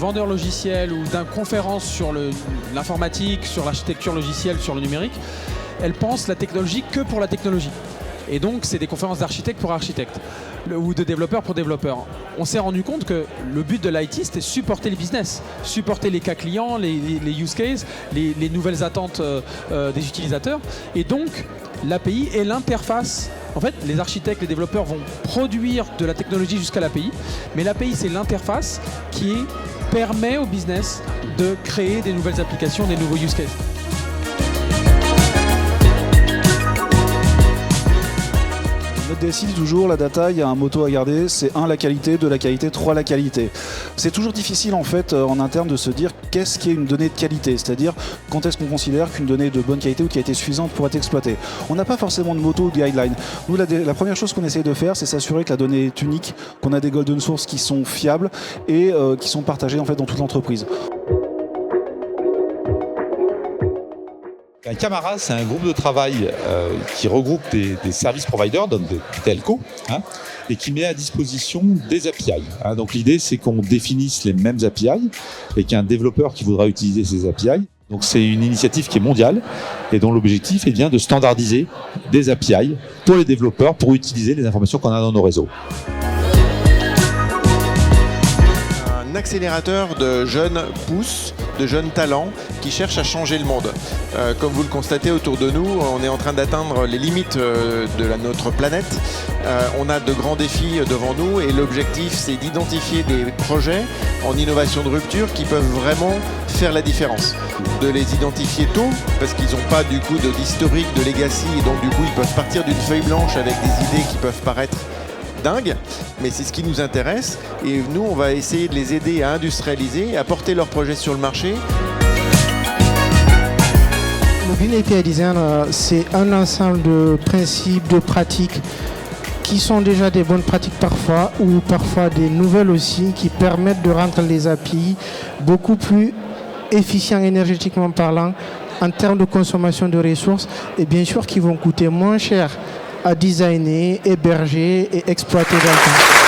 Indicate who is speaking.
Speaker 1: vendeur logiciel ou d'une conférence sur l'informatique, sur l'architecture logicielle, sur le numérique, elle pense la technologie que pour la technologie. Et donc, c'est des conférences d'architectes pour architectes ou de développeurs pour développeurs. On s'est rendu compte que le but de l'IT, c'était supporter les business, supporter les cas clients, les use cases, les nouvelles attentes des utilisateurs. Et donc, l'API est l'interface. En fait, les architectes, les développeurs vont produire de la technologie jusqu'à l'API, mais l'API, c'est l'interface qui permet au business de créer des nouvelles applications, des nouveaux use cases.
Speaker 2: Notre DSI dit toujours, la data, il y a un motto à garder, c'est 1 la qualité, 2 la qualité, 3 la qualité. C'est toujours difficile en fait en interne de se dire qu'est-ce qui est une donnée de qualité, c'est-à-dire quand est-ce qu'on considère qu'une donnée est de bonne qualité ou de qualité suffisante pour être exploitée. On n'a pas forcément de motto ou de guideline. Nous, la première chose qu'on essaye de faire, c'est s'assurer que la donnée est unique, qu'on a des golden sources qui sont fiables et qui sont partagées en fait dans toute l'entreprise.
Speaker 3: Un Camara, c'est un groupe de travail qui regroupe des service providers, donc des telcos, et qui met à disposition des API. Donc l'idée, c'est qu'on définisse les mêmes API et qu'il y a un développeur qui voudra utiliser ces API. Donc c'est une initiative qui est mondiale et dont l'objectif est bien de standardiser des API pour les développeurs pour utiliser les informations qu'on a dans nos réseaux.
Speaker 4: Un accélérateur de jeunes pousses, de jeunes talents qui cherchent à changer le monde. Comme vous le constatez autour de nous, on est en train d'atteindre les limites de notre planète. On a de grands défis devant nous et l'objectif, c'est d'identifier des projets en innovation de rupture qui peuvent vraiment faire la différence. De les identifier tôt, parce qu'ils n'ont pas du coup d'historique, de legacy, et donc du coup ils peuvent partir d'une feuille blanche avec des idées qui peuvent paraître dingue, mais c'est ce qui nous intéresse et nous on va essayer de les aider à industrialiser, à porter leurs projets sur le marché.
Speaker 5: Le Green API Design, c'est un ensemble de principes, de pratiques qui sont déjà des bonnes pratiques parfois ou parfois des nouvelles aussi qui permettent de rendre les API beaucoup plus efficients énergétiquement parlant en termes de consommation de ressources et bien sûr qui vont coûter moins cher à designer, héberger et exploiter dans le temps.